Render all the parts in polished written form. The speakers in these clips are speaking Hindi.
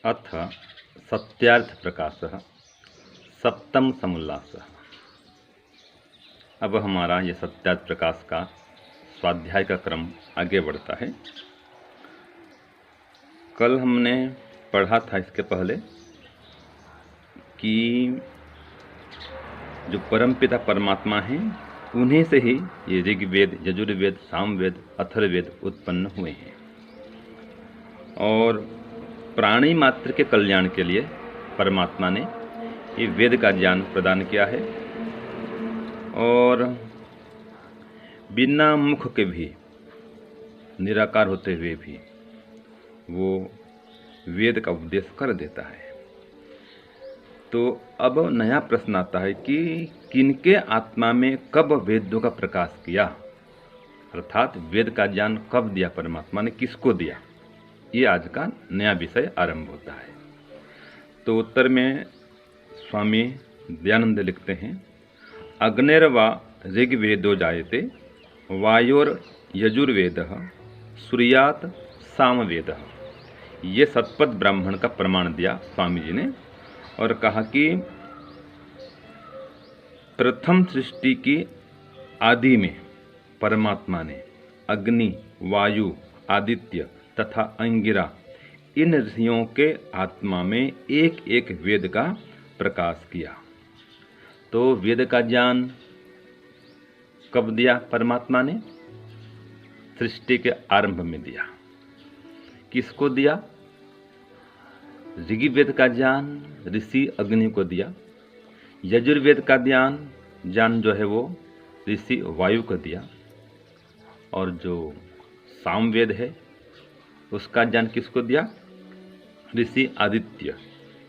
अथ सत्यार्थप्रकाशः सप्तम समुल्लासः। अब हमारा ये सत्यार्थ प्रकाश का स्वाध्याय का क्रम आगे बढ़ता है। कल हमने पढ़ा था इसके पहले कि जो परमपिता परमात्मा हैं उन्हीं से ही ये ऋग्वेद, यजुर्वेद, सामवेद, अथर्ववेद उत्पन्न हुए हैं और प्राणी मात्र के कल्याण के लिए परमात्मा ने ये वेद का ज्ञान प्रदान किया है और बिना मुख के भी, निराकार होते हुए भी वो वेद का उपदेश कर देता है। तो अब नया प्रश्न आता है कि किनके आत्मा में कब वेदों का प्रकाश किया, अर्थात वेद का ज्ञान कब दिया परमात्मा ने, किसको दिया। ये आज का नया विषय आरंभ होता है। तो उत्तर में स्वामी दयानंद लिखते हैं, अग्निर्वा ऋग्वेदो जायते वायोर यजुर्वेदः सूर्यात सामवेदः। ये सतपथ ब्राह्मण का प्रमाण दिया स्वामी जी ने और कहा कि प्रथम सृष्टि की आदि में परमात्मा ने अग्नि, वायु, आदित्य तथा अंगिरा इन ऋषियों के आत्मा में एक एक वेद का प्रकाश किया। तो वेद का ज्ञान कब दिया परमात्मा ने? सृष्टि के आरंभ में दिया। किसको दिया? ऋग्वेद का ज्ञान ऋषि अग्नि को दिया, यजुर्वेद का ज्ञान जो है वो ऋषि वायु को दिया और जो सामवेद है उसका ज्ञान किसको दिया? ऋषि आदित्य,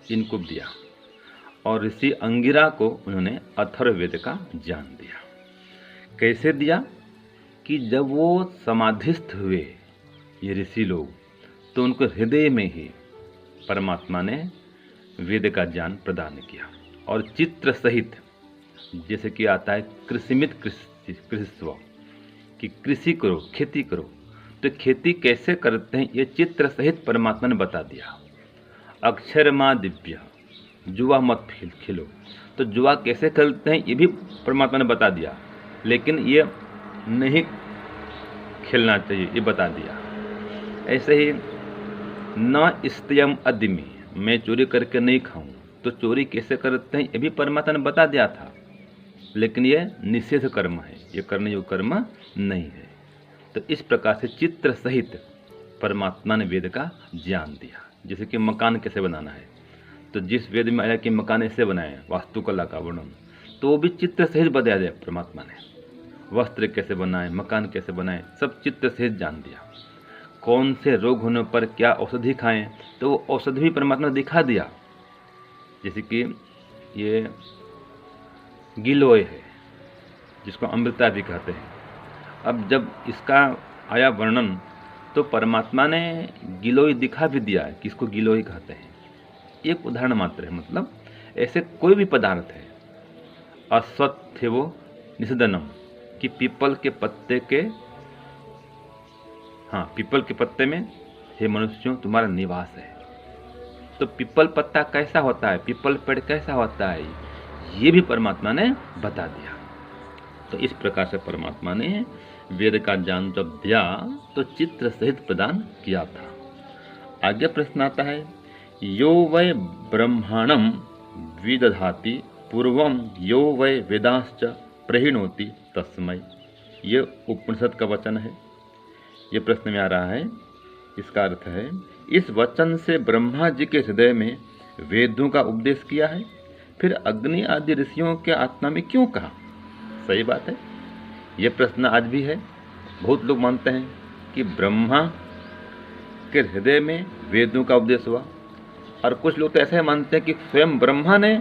इनको दिया और ऋषि अंगिरा को उन्होंने अथर्ववेद का ज्ञान दिया। कैसे दिया? कि जब वो समाधिस्थ हुए ये ऋषि लोग, तो उनको हृदय में ही परमात्मा ने वेद का ज्ञान प्रदान किया और चित्र सहित, जैसे कि आता है कृषिमित कृषिस्व, कि कृषि करो, खेती करो। तो खेती कैसे करते हैं ये चित्र सहित परमात्मा ने बता दिया। अक्षर माँ दिव्य, जुआ मत खिलो। तो जुआ कैसे खेलते हैं ये भी परमात्मा ने बता दिया, लेकिन ये नहीं खेलना चाहिए ये बता दिया। ऐसे ही न इस्तयम अदमी, मैं चोरी करके नहीं खाऊं। तो चोरी कैसे करते हैं ये भी परमात्मा ने बता दिया था, लेकिन ये निषेध कर्म है, ये करने योग्य कर्म नहीं है। तो इस प्रकार से चित्र सहित परमात्मा ने वेद का ज्ञान दिया। जैसे कि मकान कैसे बनाना है, तो जिस वेद में आया कि मकान ऐसे बनाए, वास्तुकला का वर्णन, तो वो भी चित्र सहित बताया दिया परमात्मा ने। वस्त्र कैसे बनाए, मकान कैसे बनाए, सब चित्र सहित जान दिया। कौन से रोग होने पर क्या औषधि खाएं, तो वो औषधि भी परमात्मा ने दिखा दिया। जैसे कि ये गिलोय है जिसको अमृता भी कहते हैं। अब जब इसका आया वर्णन तो परमात्मा ने गिलोय दिखा भी दिया है कि इसको गिलोय कहते हैं। एक उदाहरण मात्र है, मतलब ऐसे कोई भी पदार्थ है। अश्वत्थ वो निषदनम, कि पीपल के पत्ते के, हाँ, पीपल के पत्ते में हे मनुष्यों तुम्हारा निवास है। तो पीपल पत्ता कैसा होता है, पीपल पेड़ कैसा होता है, ये भी परमात्मा ने बता दिया। तो इस प्रकार से परमात्मा ने वेद का ज्ञान जब दिया तो चित्र सहित प्रदान किया था। आगे प्रश्न आता है, यो वै ब्रह्मांडम विदधाति पूर्वम यो वै वेदांश्च प्रहिणोति तस्मै। ये उपनिषद का वचन है। ये प्रश्न में आ रहा है। इसका अर्थ है, इस वचन से ब्रह्मा जी के हृदय में वेदों का उपदेश किया है, फिर अग्नि आदि ऋषियों के आत्मा में क्यों कहा? सही बात है, ये प्रश्न आज भी है। बहुत लोग मानते हैं कि ब्रह्मा के हृदय में वेदों का उपदेश हुआ, और कुछ लोग तो ऐसे मानते हैं कि स्वयं ब्रह्मा ने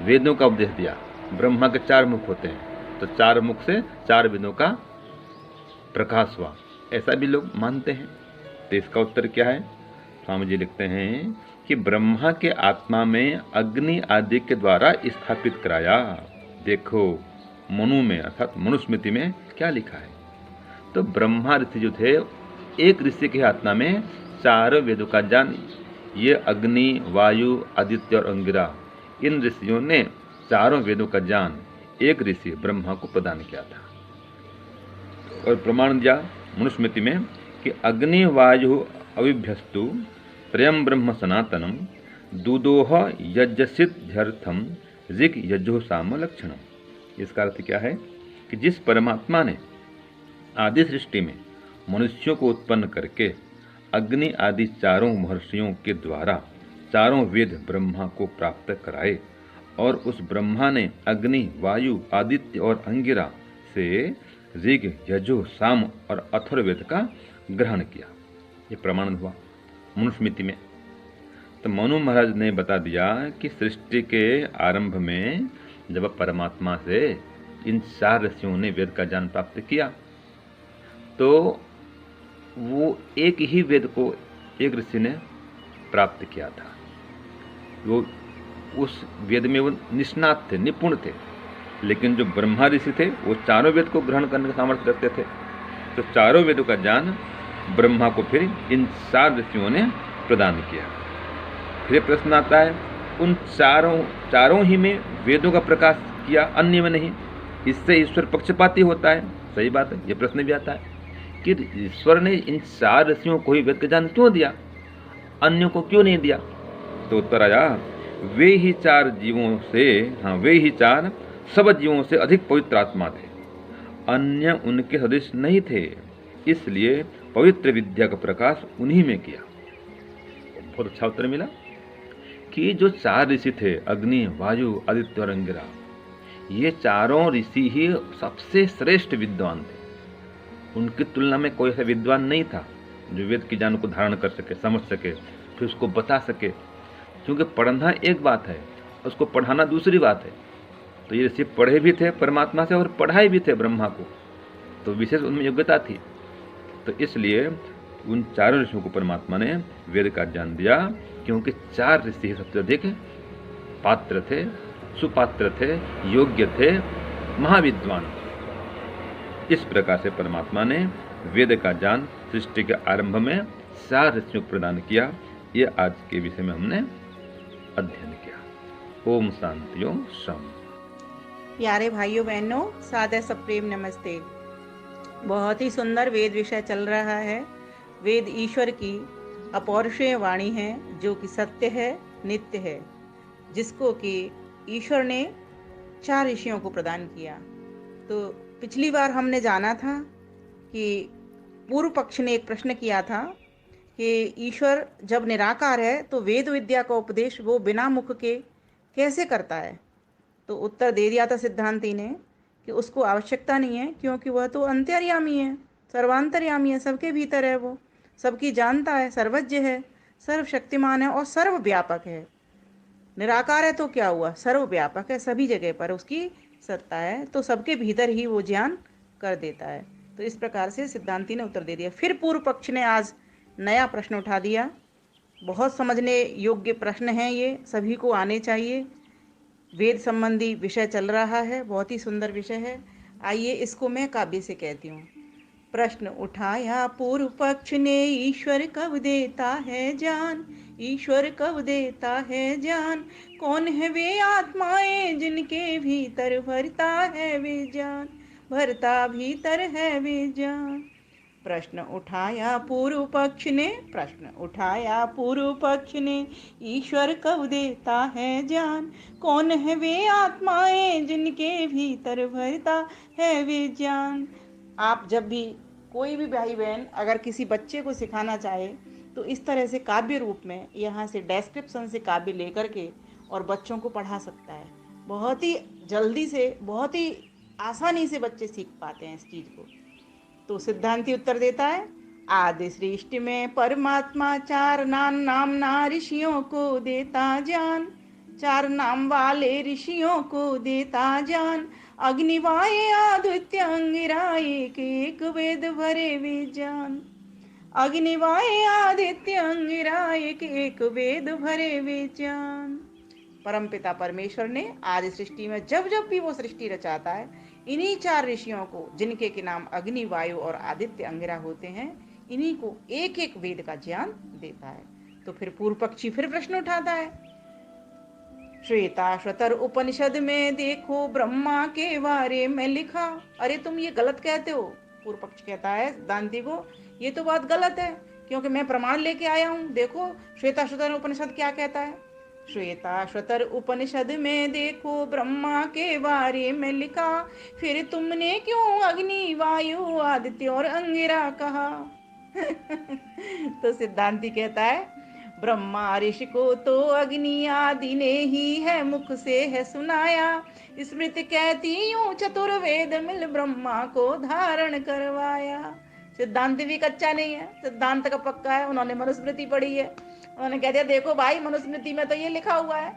वेदों का उपदेश दिया। ब्रह्मा के 4 मुख होते हैं, तो 4 मुख से 4 वेदों का प्रकाश हुआ, ऐसा भी लोग मानते हैं। तो इसका उत्तर क्या है? स्वामी जी लिखते हैं कि ब्रह्मा के आत्मा में अग्नि आदि के द्वारा स्थापित कराया। देखो मनु में, अर्थात मनुस्मृति में क्या लिखा है। तो ब्रह्मा ऋषि जो थे, एक ऋषि के आत्मा में 4 वेदों का ज्ञान ये अग्नि, वायु, आदित्य और अंगिरा, इन ऋषियों ने चारों वेदों का ज्ञान एक ऋषि ब्रह्मा को प्रदान किया था। और प्रमाण दिया मनुस्मृति में कि अग्नि वायु अविभ्यस्तु त्रयं ब्रह्म सनातनम दूदोह यज्ञसिद्ध्यर्थम ऋग यजो साम लक्षणम। इसका अर्थ क्या है कि जिस परमात्मा ने आदि सृष्टि में मनुष्यों को उत्पन्न करके अग्नि आदि चारों महर्षियों के द्वारा चारों वेद ब्रह्मा को प्राप्त कराए, और उस ब्रह्मा ने अग्नि, वायु, आदित्य और अंगिरा से ऋग, यजु, साम और अथर्ववेद का ग्रहण किया। ये प्रमाण हुआ मनुस्मृति में। तो मनु महाराज ने बता दिया कि सृष्टि के आरंभ में जब परमात्मा से इन 4 ऋषियों ने वेद का ज्ञान प्राप्त किया, तो वो एक ही वेद को एक ऋषि ने प्राप्त किया था। वो उस वेद में वो निष्णात थे, निपुण थे। लेकिन जो ब्रह्मा ऋषि थे वो चारों वेद को ग्रहण करने का सामर्थ्य रखते थे। तो चारों वेदों का ज्ञान ब्रह्मा को फिर इन 4 ऋषियों ने प्रदान किया। फिर प्रश्न आता है, उन चारों ही में वेदों का प्रकाश किया, अन्य में नहीं, इससे ईश्वर पक्षपाती होता है। सही बात है। ये प्रश्न भी आता है कि ईश्वर ने इन 4 ऋषियों को ही वेद का ज्ञान क्यों दिया, अन्यों को क्यों नहीं दिया? तो उत्तर आया, वे ही 4 सब जीवों से अधिक पवित्र आत्मा थे, अन्य उनके सदृश नहीं थे, इसलिए पवित्र विद्या का प्रकाश उन्हीं में किया। बहुत अच्छा उत्तर मिला कि जो 4 ऋषि थे, अग्नि, वायु, आदित्य और अंगिरा, ये चारों ऋषि ही सबसे श्रेष्ठ विद्वान थे। उनकी तुलना में कोई ऐसा विद्वान नहीं था जो वेद की ज्ञान को धारण कर सके, समझ सके, फिर उसको बता सके। क्योंकि पढ़ना एक बात है, उसको पढ़ाना दूसरी बात है। तो ये ऋषि पढ़े भी थे परमात्मा से और पढ़ाए भी थे ब्रह्मा को, तो विशेष उनमें योग्यता थी। तो इसलिए उन 4 ऋषियों को परमात्मा ने वेद का ज्ञान दिया, क्योंकि 4 ऋषि सबसे अधिक पात्र थे, सुपात्र थे, योग्य थे, महाविद्वान। इस प्रकार से परमात्मा ने वेद का ज्ञान सृष्टि के आरंभ में 4 ऋषियों को प्रदान किया। ये आज के विषय में हमने अध्ययन किया। ओम शांति ओम शम। प्यारे भाइयों बहनों, सादर सप्रेम नमस्ते। बहुत ही सुंदर वेद विषय चल रहा है। वेद ईश्वर की अपौरुषेय वाणी है, जो कि सत्य है, नित्य है, जिसको कि ईश्वर ने 4 ऋषियों को प्रदान किया। तो पिछली बार हमने जाना था कि पूर्व पक्ष ने एक प्रश्न किया था कि ईश्वर जब निराकार है तो वेद विद्या का उपदेश वो बिना मुख के कैसे करता है। तो उत्तर दे दिया था सिद्धांती ने कि उसको आवश्यकता नहीं है, क्योंकि वह तो अंतर्यामी है, सर्वांतर्यामी है, सबके भीतर है, वो सबकी जानता है, सर्वज्ञ है, सर्वशक्तिमान है और सर्वव्यापक है। निराकार है तो क्या हुआ, सर्वव्यापक है, सभी जगह पर उसकी सत्ता है, तो सबके भीतर ही वो ज्ञान कर देता है। तो इस प्रकार से सिद्धांती ने उत्तर दे दिया। फिर पूर्व पक्ष ने आज नया प्रश्न उठा दिया। बहुत समझने योग्य प्रश्न हैं ये, सभी को आने चाहिए। वेद संबंधी विषय चल रहा है, बहुत ही सुंदर विषय है। आइए इसको मैं काव्य से कहती हूँ। प्रश्न उठाया पूर्व पक्ष ने, ईश्वर कब देता है ज्ञान, ईश्वर कब देता है ज्ञान, कौन है वे आत्माएं जिनके भीतर भरता है वे ज्ञान, भरता भीतर है वे ज्ञान। प्रश्न उठाया पूर्व पक्ष ने, प्रश्न उठाया पूर्व पक्ष ने, ईश्वर कब देता है ज्ञान, कौन है वे आत्माएं जिनके भीतर भरता है वे ज्ञान। आप जब भी कोई भी भाई बहन अगर किसी बच्चे को सिखाना चाहे तो इस तरह से काव्य रूप में यहाँ से डेस्क्रिप्शन से काव्य लेकर के और बच्चों को पढ़ा सकता है। बहुत ही जल्दी से, बहुत ही आसानी से बच्चे सीख पाते हैं इस चीज़ को। तो सिद्धांती उत्तर देता है, आदि सृष्टि में परमात्मा 4 नाम ऋषियों को देता ज्ञान, 4 नाम वाले ऋषियों को देता ज्ञान, अग्नि वायु आदित्य अंगिरा एक एक वेद भरे वे ज्ञान, अग्नि वायु आदित्य अंगिरा एक एक वेद भरे वे ज्ञान। परमपिता परमेश्वर ने आदि सृष्टि में जब जब भी वो सृष्टि रचाता है, इन्हीं 4 ऋषियों को, जिनके के नाम अग्नि वायु और आदित्य अंगिरा होते हैं, इन्हीं को एक एक वेद का ज्ञान देता है। तो फिर पूर्व पक्षी फिर प्रश्न उठाता है, श्वेताश्वतर उपनिषद में देखो ब्रह्मा के बारे में लिखा। अरे तुम ये गलत कहते हो। पूर्व पक्ष कहता है सिद्धांति को, ये तो बात गलत है, क्योंकि मैं प्रमाण लेके आया हूं। देखो श्वेताश्वतर उपनिषद क्या कहता है। श्वेताश्वतर उपनिषद में देखो ब्रह्मा के बारे में लिखा, फिर तुमने क्यों अग्नि वायु आदित्य और अंगिरा कहा। तो सिद्धांति कहता है, ब्रह्मा ऋषि को तो अग्नि आदि ने ही है मुख से है सुनाया। स्मृति कहती यूं चतुर्वेद मिल ब्रह्मा को धारण करवाया। सिद्धांत भी कच्चा नहीं है, सिद्धांत का पक्का है। उन्होंने मनुस्मृति पढ़ी है, उन्होंने कह दिया देखो भाई मनुस्मृति में तो ये लिखा हुआ है।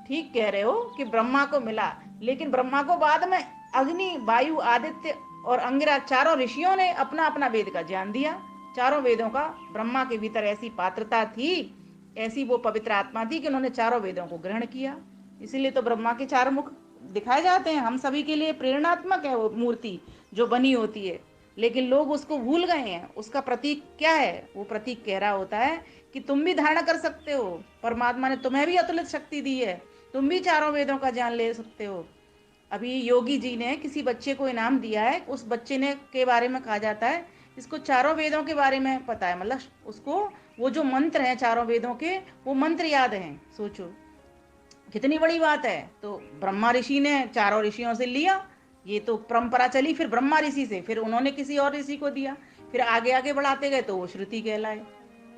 ठीक कह रहे हो कि ब्रह्मा को मिला, लेकिन ब्रह्मा को बाद में अग्नि वायु आदित्य और अंगिरा चारों ऋषियों ने अपना अपना वेद का ज्ञान दिया। चारों वेदों का ब्रह्मा के भीतर ऐसी पात्रता थी, ऐसी वो पवित्र आत्मा थी कि उन्होंने चारों वेदों को ग्रहण किया। इसीलिए तो ब्रह्मा के चार मुख दिखाए जाते हैं। हम सभी के लिए प्रेरणात्मक है वो मूर्ति जो बनी होती है, लेकिन लोग उसको भूल गए हैं। उसका प्रतीक क्या है? वो प्रतीक कह रहा होता है कि तुम भी धारण कर सकते हो, परमात्मा ने तुम्हें भी अतुलित शक्ति दी है, तुम भी चारों वेदों का ज्ञान ले सकते हो। अभी योगी जी ने किसी बच्चे को इनाम दिया है, उस बच्चे ने के बारे में कहा जाता है इसको चारों वेदों के बारे में पता है, मतलब उसको वो जो मंत्र हैं चारों वेदों के वो मंत्र याद हैं। सोचो कितनी बड़ी बात है। तो ब्रह्मा ऋषि ने चारों ऋषियों से लिया, ये तो परंपरा चली, फिर ब्रह्मा ऋषि से फिर उन्होंने किसी और ऋषि को दिया, फिर आगे आगे बढ़ाते गए तो वो श्रुति कहलाए,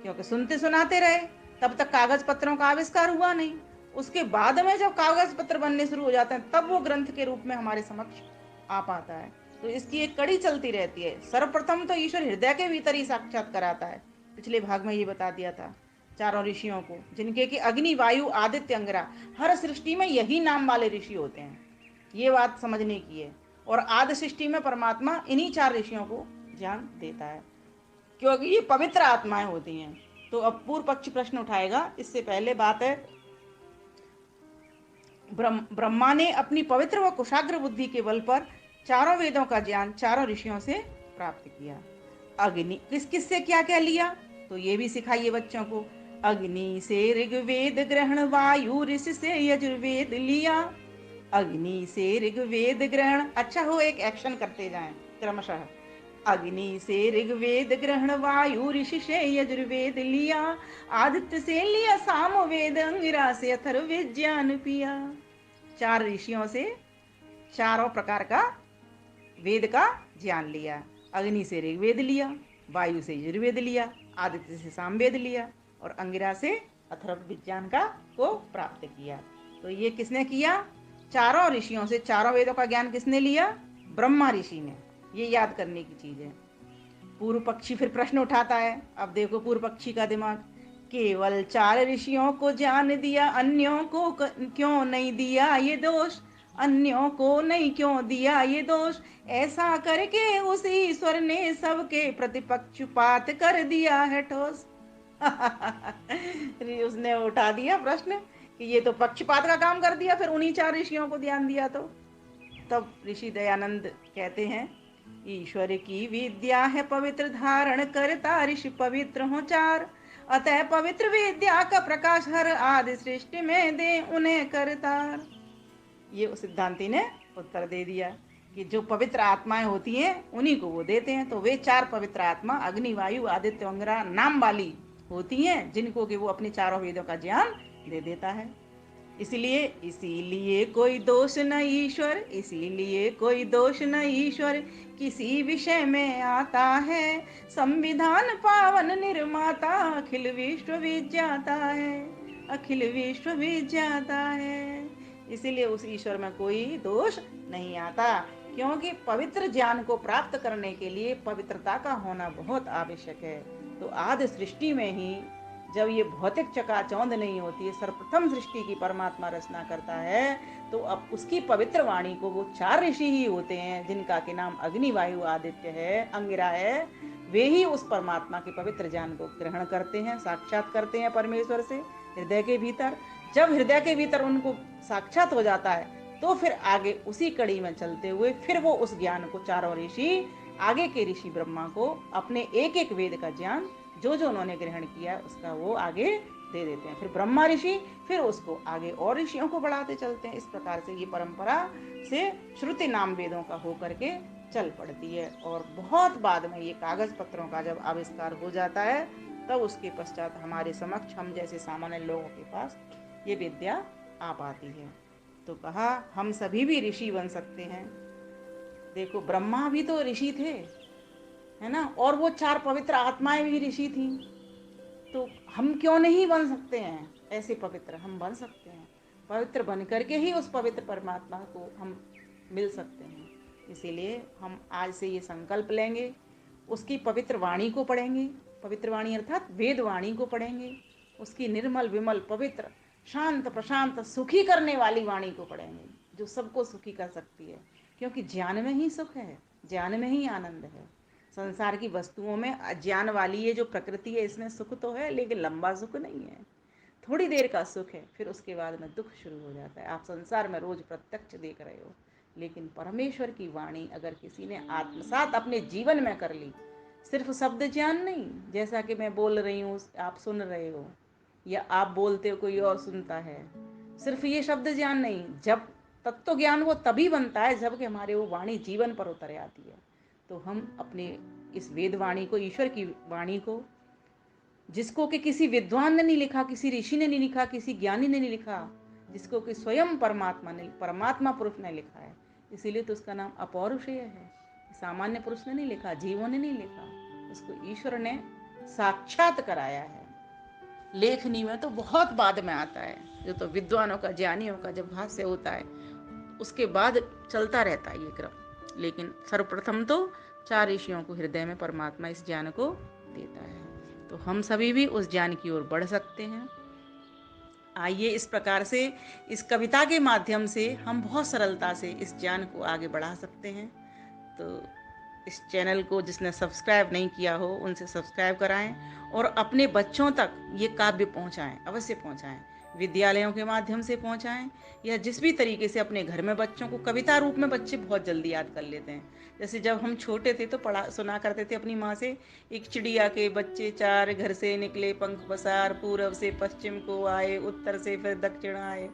क्योंकि सुनते सुनाते रहे। तब तक कागज पत्रों का आविष्कार हुआ नहीं। उसके बाद में जब कागज पत्र बनने शुरू हो जाते हैं तब वो ग्रंथ के रूप में हमारे समक्ष आ पाता है। तो इसकी एक कड़ी चलती रहती है। सर्वप्रथम तो ईश्वर हृदय के भीतर ही साक्षात कराता है। पिछले भाग में ये बता दिया था चारों ऋषियों को, जिनके कि अग्नि वायु आदित्य अंगिरा, हर सृष्टि में यही नाम वाले ऋषि होते हैं, ये बात समझने की है। और आदि सृष्टि में परमात्मा इन्हीं चार ऋषियों को ज्ञान देता है, क्योंकि ये पवित्र आत्माएं होती हैं। तो अब पूर्व पक्ष प्रश्न उठाएगा। इससे पहले बात है, ब्रह्मा ने अपनी पवित्र व कुशाग्र बुद्धि के बल पर चारों वेदों का ज्ञान चारों ऋषियों से प्राप्त किया। अग्नि किससे क्या क्या लिया, तो ये भी सिखाइए बच्चों को। अग्नि से ऋग्वेद ग्रहण, वायु ऋषि से यजुर्वेद लिया। अग्नि से ऋग्वेद ग्रहण, अच्छा हो एक एक्शन करते जाएं क्रमशः। अग्नि से ऋग्वेद ग्रहण, वायु ऋषि से यजुर्वेद लिया। आदित्य से लिया सामवेद, अंगिरा से अथर्ववेद ज्ञान पिया। चार ऋषियों से चारों प्रकार का वेद का ज्ञान लिया। अग्नि से ऋग्वेद लिया, वायु से यजुर्वेद लिया, आदित्य से सामवेद लिया और अंगिरा से अथर्व विज्ञान का को प्राप्त किया। तो ये किसने किया? चारों ऋषियों से चारों वेदों का ज्ञान किसने लिया? ब्रह्मा ऋषि ने। ये याद करने की चीज है। पूर्व पक्षी फिर प्रश्न उठाता है। अब देखो पूर्व पक्षी का दिमाग, केवल चार ऋषियों को ज्ञान दिया, अन्यों को क्यों नहीं दिया ये दोष? अन्यों को नहीं क्यों दिया ये दोष? ऐसा करके उस ईश्वर ने सबके प्रतिपक्षपात कर दिया है ठोस। उसने उठा दिया प्रश्न कि ये तो पक्षपात का काम कर दिया, फिर उन्हीं चार ऋषियों को ध्यान दिया। तो तब ऋषि दयानंद कहते हैं, ईश्वर की विद्या है पवित्र, धारण करता ऋषि पवित्र हो चार। अतः पवित्र विद्या का प्रकाश हर आदि सृष्टि में दे उन्हें करतार। ये सिद्धांति ने उत्तर दे दिया कि जो पवित्र आत्माएं होती हैं उन्हीं को वो देते हैं। तो वे चार पवित्र आत्मा अग्नि वायु आदित्य अंगिरा नाम वाली होती हैं, जिनको कि वो अपने चारों वेदों का ज्ञान दे देता है। इसीलिए कोई दोष न ईश्वर, इसीलिए कोई दोष न ईश्वर किसी विषय में आता है। संविधान पावन निर्माता अखिल विश्व विज्ञाता है, अखिल विश्व विज्ञाता है। इसीलिए उस ईश्वर में कोई दोष नहीं आता, क्योंकि पवित्र ज्ञान को प्राप्त करने के लिए पवित्रता का होना बहुत आवश्यक है। तो आदि सृष्टि में ही जब ये भौतिक चकाचौंध नहीं होती है, सर्वप्रथम सृष्टि की परमात्मा रचना करता है, तो अब उसकी पवित्र वाणी को वो चार ऋषि ही होते हैं, जिनका के नाम अग्नि वायु आदित्य है अंगिरा है। वे ही उस परमात्मा के पवित्र ज्ञान को ग्रहण करते हैं, साक्षात करते हैं परमेश्वर से हृदय के भीतर। जब हृदय के भीतर उनको साक्षात हो जाता है तो फिर आगे उसी कड़ी में चलते हुए फिर वो उस ज्ञान को चारों ऋषि आगे के ऋषि ब्रह्मा को अपने एक एक वेद का ज्ञान जो जो उन्होंने ग्रहण किया उसका वो आगे दे देते हैं। फिर ब्रह्मा ऋषि फिर उसको आगे और ऋषियों को बढ़ाते चलते हैं। इस प्रकार से ये परंपरा से श्रुति नाम वेदों का हो करके चल पड़ती है। और बहुत बाद में ये कागज पत्रों का जब आविष्कार हो जाता है तब उसके पश्चात हमारे समक्ष हम जैसे सामान्य लोगों के पास ये विद्या आ पाती है। तो कहा हम सभी भी ऋषि बन सकते हैं। देखो ब्रह्मा भी तो ऋषि थे, है ना, और वो 4 पवित्र आत्माएं भी ऋषि थी। तो हम क्यों नहीं बन सकते हैं ऐसे पवित्र? हम बन सकते हैं। पवित्र बन करके ही उस पवित्र परमात्मा को हम मिल सकते हैं। इसीलिए हम आज से ये संकल्प लेंगे, उसकी पवित्र वाणी को पढ़ेंगे। पवित्र वाणी अर्थात वेद वाणी को पढ़ेंगे। उसकी निर्मल विमल पवित्र शांत प्रशांत सुखी करने वाली वाणी को पढ़ेंगे, जो सबको सुखी कर सकती है। क्योंकि ज्ञान में ही सुख है, ज्ञान में ही आनंद है। संसार की वस्तुओं में अज्ञान वाली ये जो प्रकृति है इसमें सुख तो है, लेकिन लंबा सुख नहीं है। थोड़ी देर का सुख है, फिर उसके बाद में दुख शुरू हो जाता है। आप संसार में रोज प्रत्यक्ष देख रहे हो, लेकिन परमेश्वर की वाणी अगर किसी ने आत्मसात अपने जीवन में कर ली, सिर्फ शब्द ज्ञान नहीं, जैसा कि मैं बोल रही हूँ आप सुन रहे हो, या आप बोलते हो कोई और सुनता है, सिर्फ ये शब्द ज्ञान नहीं, जब तत्व ज्ञान वो तभी बनता है जब कि हमारे वो वाणी जीवन पर उतर आती है। तो हम अपने इस वेद वाणी को, ईश्वर की वाणी को, जिसको कि किसी विद्वान ने नहीं लिखा, किसी ऋषि ने नहीं लिखा, किसी ज्ञानी ने नहीं लिखा, जिसको कि स्वयं परमात्मा पुरुष ने लिखा है, इसीलिए तो उसका नाम अपौरुषेय है। सामान्य पुरुष ने नहीं लिखा, जीवों ने नहीं लिखा, उसको ईश्वर ने साक्षात कराया है। लेखनी में तो बहुत बाद में आता है, जो तो विद्वानों का, ज्ञानियों का जब भाष्य होता है उसके बाद चलता रहता है ये क्रम। लेकिन सर्वप्रथम तो 4 ऋषियों को हृदय में परमात्मा इस ज्ञान को देता है। तो हम सभी भी उस ज्ञान की ओर बढ़ सकते हैं। आइए इस प्रकार से इस कविता के माध्यम से हम बहुत सरलता से इस ज्ञान को आगे बढ़ा सकते हैं। तो इस चैनल को जिसने सब्सक्राइब नहीं किया हो उनसे सब्सक्राइब कराएं और अपने बच्चों तक ये काव्य पहुंचाएं, अवश्य पहुंचाएं। विद्यालयों के माध्यम से पहुंचाएं या जिस भी तरीके से अपने घर में बच्चों को कविता रूप में बच्चे बहुत जल्दी याद कर लेते हैं। जैसे जब हम छोटे थे तो पढ़ा सुना करते थे अपनी माँ से, एक चिड़िया के बच्चे 4 घर से निकले पंख पसार, पूरब से पश्चिम को आए, उत्तर से फिर दक्षिण आए।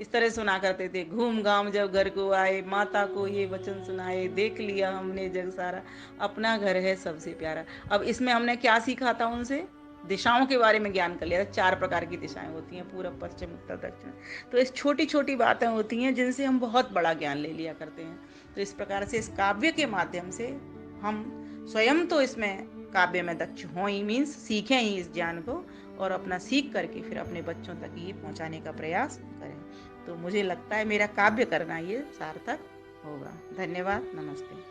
इस तरह सुना करते थे। घूम घाम जब घर को आए, माता को ये वचन सुनाए, देख लिया हमने जग सारा, अपना घर है सबसे प्यारा। अब इसमें हमने क्या सीखा था उनसे? दिशाओं के बारे में ज्ञान कर लिया था। 4 प्रकार की दिशाएं होती हैं, पूरब पश्चिम उत्तर दक्षिण। तो इस छोटी छोटी बातें होती हैं जिनसे हम बहुत बड़ा ज्ञान ले लिया करते हैं। तो इस प्रकार से इस काव्य के माध्यम से हम स्वयं तो इसमें काव्य में दक्ष हों ही, मीन्स सीखें ही इस ज्ञान को, और अपना सीख करके फिर अपने बच्चों तक ये पहुंचाने का प्रयास करें। तो मुझे लगता है मेरा काव्य करना ये सार्थक होगा। धन्यवाद, नमस्ते।